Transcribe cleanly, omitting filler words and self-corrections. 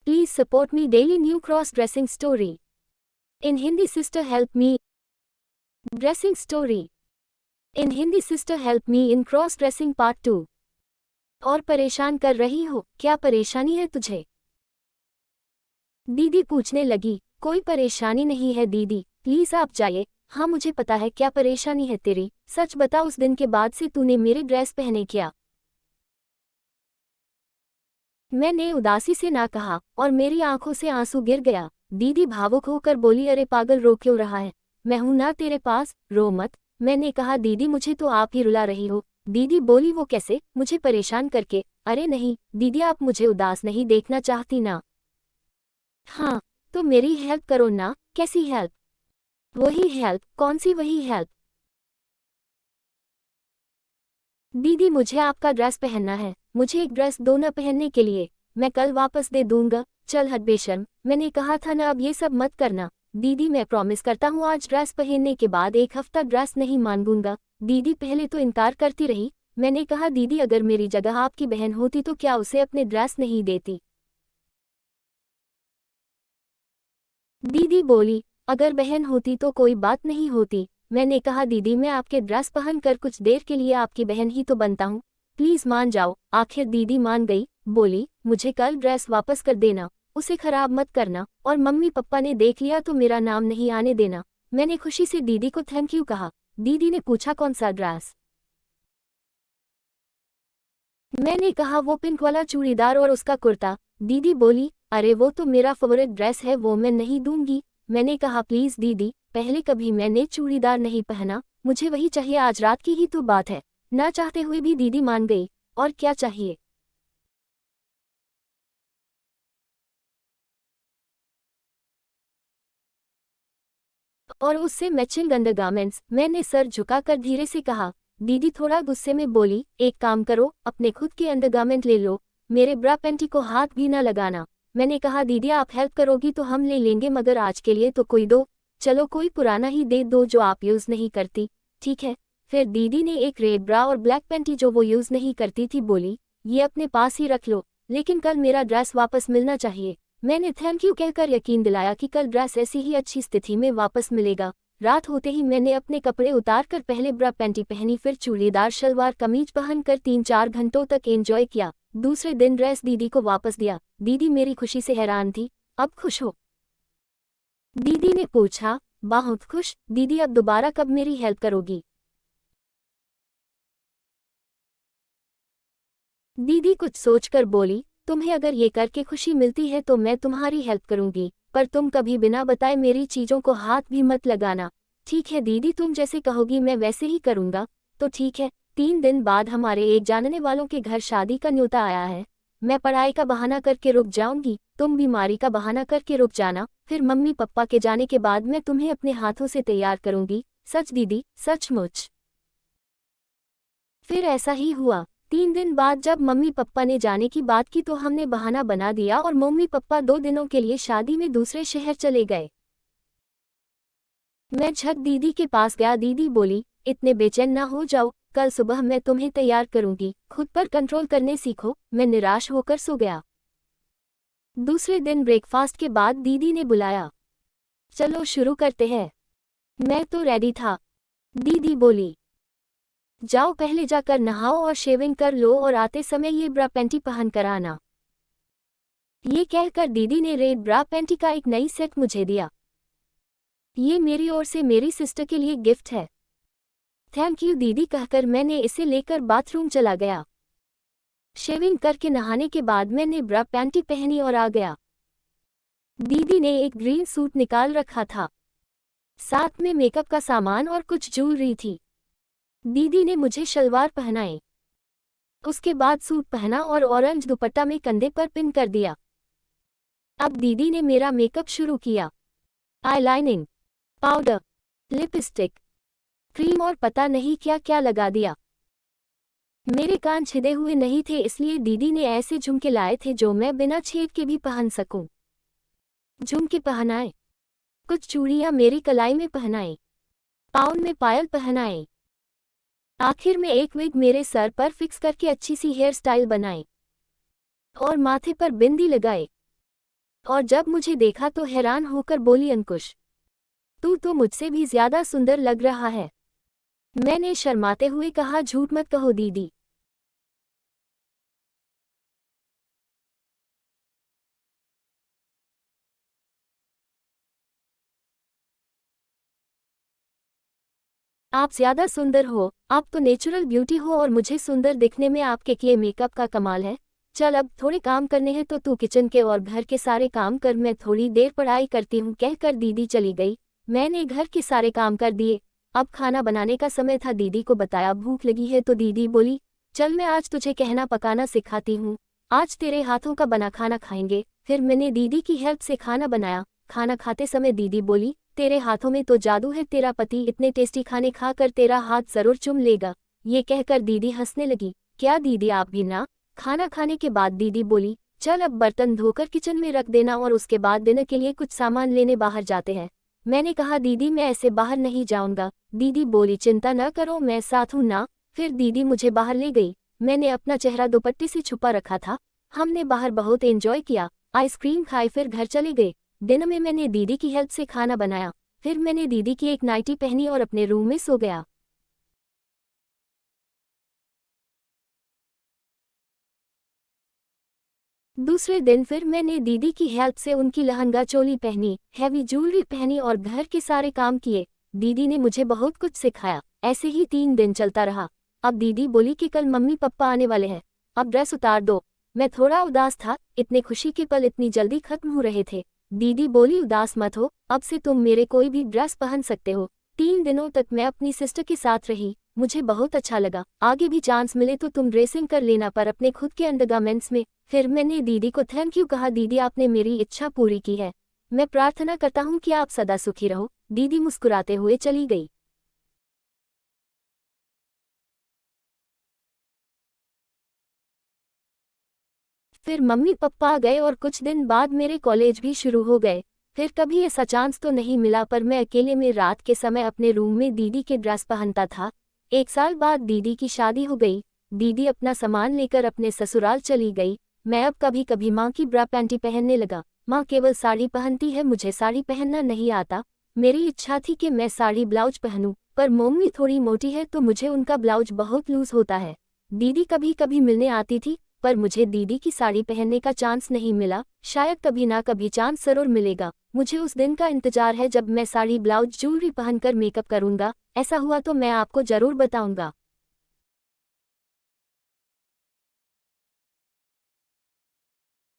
Please support me daily new cross-dressing story. In Hindi sister help me. Dressing story. In Hindi sister help me in cross-dressing part 2. और परेशान कर रही हो, क्या परेशानी है तुझे? दीदी पूछने लगी, कोई परेशानी नहीं है दीदी, प्लीज आप जाइए। हाँ मुझे पता है क्या परेशानी है तेरी, सच बता उस दिन के बाद से तूने मेरे ड्रेस पहने क्या? मैंने उदासी से ना कहा और मेरी आंखों से आंसू गिर गया। दीदी भावुक होकर बोली, अरे पागल रो क्यों रहा है, मैं हूं ना तेरे पास, रो मत। मैंने कहा दीदी मुझे तो आप ही रुला रही हो। दीदी बोली, वो कैसे, मुझे परेशान करके? अरे नहीं दीदी, आप मुझे उदास नहीं देखना चाहती ना? हाँ तो मेरी हेल्प करो ना। कैसी हेल्प? वही हेल्प। कौन सी वही हेल्प? दीदी मुझे आपका ड्रेस पहनना है, मुझे एक ड्रेस दो न पहनने के लिए, मैं कल वापस दे दूंगा। चल हट बेशर्म, मैंने कहा था ना अब ये सब मत करना। दीदी मैं प्रॉमिस करता हूँ आज ड्रेस पहनने के बाद एक हफ्ता ड्रेस नहीं मांगूंगा। दीदी पहले तो इनकार करती रही। मैंने कहा दीदी अगर मेरी जगह आपकी बहन होती तो क्या उसे अपने ड्रेस नहीं देती? दीदी बोली, अगर बहन होती तो कोई बात नहीं होती। मैंने कहा दीदी मैं आपके ड्रेस पहन कर कुछ देर के लिए आपकी बहन ही तो बनता हूँ, प्लीज मान जाओ। आखिर दीदी मान गई, बोली मुझे कल ड्रेस वापस कर देना, उसे खराब मत करना, और मम्मी पापा ने देख लिया तो मेरा नाम नहीं आने देना। मैंने खुशी से दीदी को थैंक यू कहा। दीदी ने पूछा कौन सा ड्रेस? मैंने कहा वो पिंक वाला चूड़ीदार और उसका कुर्ता। दीदी बोली, अरे वो तो मेरा फेवरेट ड्रेस है, वो मैं नहीं दूंगी। मैंने कहा प्लीज दीदी, पहले कभी मैंने चूड़ीदार नहीं पहना, मुझे वही चाहिए, आज रात की ही तो बात है। ना चाहते हुए भी दीदी मान गई। और क्या चाहिए? और उससे मैचिंग अंडरगारमेंट्स। मैंने सर झुकाकर धीरे से कहा। दीदी थोड़ा गुस्से में बोली, एक काम करो, अपने खुद के अंडरगारमेंट ले लो, मेरे ब्रा पैंटी को हाथ भी ना लगाना। मैंने कहा दीदी आप हेल्प करोगी तो हम ले लेंगे, मगर आज के लिए तो कोई दो, चलो कोई पुराना ही दे दो जो आप यूज़ नहीं करती। ठीक है। फिर दीदी ने एक रेड ब्रा और ब्लैक पैंटी जो वो यूज़ नहीं करती थी बोली, ये अपने पास ही रख लो, लेकिन कल मेरा ड्रेस वापस मिलना चाहिए। मैंने थैंक यू कहकर यकीन दिलाया कि कल ड्रेस ऐसी ही अच्छी स्थिति में वापस मिलेगा। रात होते ही मैंने अपने कपड़े उतारकर पहले ब्रा पैंटी पहनी, फिर चूड़ीदार शलवार कमीज पहनकर 3-4 घंटों तक एंजॉय किया। दूसरे दिन ड्रेस दीदी को वापस दिया। दीदी मेरी खुशी से हैरान थी। अब खुश हो? दीदी ने पूछा। बहुत खुश। दीदी अब दोबारा कब मेरी हेल्प करोगी? दीदी कुछ सोचकर बोली, तुम्हें अगर ये करके खुशी मिलती है तो मैं तुम्हारी हेल्प करूंगी, पर तुम कभी बिना बताए मेरी चीजों को हाथ भी मत लगाना। ठीक है दीदी, तुम जैसे कहोगी मैं वैसे ही करूंगा। तो ठीक है। 3 दिन बाद हमारे एक जानने वालों के घर शादी का न्योता आया है। मैं पढ़ाई का बहाना करके रुक जाऊंगी, तुम बीमारी का बहाना करके रुक जाना, फिर मम्मी पापा के जाने के बाद मैं तुम्हें अपने हाथों से तैयार करूंगी। सच दीदी, सचमुच। फिर ऐसा ही हुआ। 3 दिन बाद जब मम्मी पप्पा ने जाने की बात की तो हमने बहाना बना दिया और मम्मी पप्पा 2 दिनों के लिए शादी में दूसरे शहर चले गए। मैं झट दीदी के पास गया। दीदी बोली, इतने बेचैन ना हो जाओ, कल सुबह मैं तुम्हें तैयार करूंगी, खुद पर कंट्रोल करने सीखो। मैं निराश होकर सो गया। दूसरे दिन ब्रेकफास्ट के बाद दीदी ने बुलाया, चलो शुरू करते हैं। मैं तो रेडी था। दीदी बोली, जाओ पहले जाकर नहाओ और शेविंग कर लो और आते समय ये ब्रा पैंटी पहन कर आना। ये कहकर दीदी ने रेड ब्रा पैंटी का एक नई सेट मुझे दिया। ये मेरी ओर से मेरी सिस्टर के लिए गिफ्ट है। थैंक यू दीदी कहकर मैंने इसे लेकर बाथरूम चला गया। शेविंग करके नहाने के बाद मैंने ब्रा पैंटी पहनी और आ गया। दीदी ने एक ग्रीन सूट निकाल रखा था, साथ में मेकअप का सामान और कुछ ज्वेलरी थी। दीदी ने मुझे शलवार पहनाई, उसके बाद सूट पहना और ऑरेंज दुपट्टा में कंधे पर पिन कर दिया। अब दीदी ने मेरा मेकअप शुरू किया। आईलाइनिंग, पाउडर, लिपस्टिक, क्रीम और पता नहीं क्या क्या लगा दिया। मेरे कान छिदे हुए नहीं थे, इसलिए दीदी ने ऐसे झुमके लाए थे जो मैं बिना छेद के भी पहन सकूं। झुमके पहनाए, कुछ चूड़ियां मेरी कलाई में पहनाई, पाँव में पायल पहनाए। आखिर में एक विग मेरे सर पर फिक्स करके अच्छी सी हेयर स्टाइल बनाई और माथे पर बिंदी लगाए। और जब मुझे देखा तो हैरान होकर बोली, अंकुश, तू तो मुझसे भी ज्यादा सुंदर लग रहा है। मैंने शर्माते हुए कहा, झूठ मत कहो दीदी। आप ज्यादा सुंदर हो, आप तो नेचुरल ब्यूटी हो और मुझे सुंदर दिखने में आपके किए मेकअप का कमाल है। चल अब थोड़े काम करने हैं तो तू किचन के और घर के सारे काम कर, मैं थोड़ी देर पढ़ाई करती हूँ, कहकर दीदी चली गई। मैंने घर के सारे काम कर दिए। अब खाना बनाने का समय था। दीदी को बताया भूख लगी है तो दीदी बोली, चल मैं आज तुझे कहना पकाना सिखाती हूँ, आज तेरे हाथों का बना खाना खाएंगे। फिर मैंने दीदी की हेल्प से खाना बनाया। खाना खाते समय दीदी बोली, तेरे हाथों में तो जादू है, तेरा पति इतने टेस्टी खाने खाकर तेरा हाथ जरूर चूम लेगा। ये कहकर दीदी हंसने लगी। क्या दीदी आप भी ना? खाना खाने के बाद दीदी बोली, चल अब बर्तन धोकर किचन में रख देना और उसके बाद डिनर के लिए कुछ सामान लेने बाहर जाते हैं। मैंने कहा, दीदी मैं ऐसे बाहर नहीं जाऊंगा। दीदी बोली, चिंता न करो, मैं साथ हूं ना। फिर दीदी मुझे बाहर ले गई। मैंने अपना चेहरा दुपट्टे से छुपा रखा था। हमने बाहर बहुत एंजॉय किया, आइसक्रीम खाई, फिर घर चले गए। दिन में मैंने दीदी की हेल्प से खाना बनाया। फिर मैंने दीदी की एक नाइटी पहनी और अपने रूम में सो गया। दूसरे दिन फिर मैंने दीदी की हेल्प से उनकी लहंगा चोली पहनी, हैवी ज्वेलरी पहनी और घर के सारे काम किए। दीदी ने मुझे बहुत कुछ सिखाया। ऐसे ही 3 दिन चलता रहा। अब दीदी बोली कि कल मम्मी पापा आने वाले हैं, अब ड्रेस उतार दो। मैं थोड़ा उदास था, इतने खुशी के पल इतनी जल्दी खत्म हो रहे थे। दीदी बोली, उदास मत हो, अब से तुम मेरे कोई भी ड्रेस पहन सकते हो। 3 दिनों तक मैं अपनी सिस्टर के साथ रही, मुझे बहुत अच्छा लगा। आगे भी चांस मिले तो तुम ड्रेसिंग कर लेना, पर अपने खुद के अंडरगारमेंट्स में। फिर मैंने दीदी को थैंक यू कहा, दीदी आपने मेरी इच्छा पूरी की है। मैं प्रार्थना करता हूँ कि आप सदा सुखी रहो। दीदी मुस्कुराते हुए चली गई। फिर मम्मी पापा आ गए और कुछ दिन बाद मेरे कॉलेज भी शुरू हो गए। फिर कभी ऐसा चांस तो नहीं मिला, पर मैं अकेले में रात के समय अपने रूम में दीदी के ड्रेस पहनता था। 1 साल बाद दीदी की शादी हो गई। दीदी अपना सामान लेकर अपने ससुराल चली गई। मैं अब कभी कभी माँ की ब्रा पैंटी पहनने लगा। माँ केवल साड़ी पहनती है, मुझे साड़ी पहनना नहीं आता। मेरी इच्छा थी कि मैं साड़ी ब्लाउज पहनूं, पर मम्मी थोड़ी मोटी है तो मुझे उनका ब्लाउज बहुत लूज होता है। दीदी कभी कभी मिलने आती थी, पर मुझे दीदी की साड़ी पहनने का चांस नहीं मिला। शायद कभी ना कभी चांस जरूर मिलेगा। मुझे उस दिन का इंतजार है जब मैं साड़ी ब्लाउज ज्वेलरी पहनकर मेकअप करूंगा। ऐसा हुआ तो मैं आपको जरूर बताऊंगा।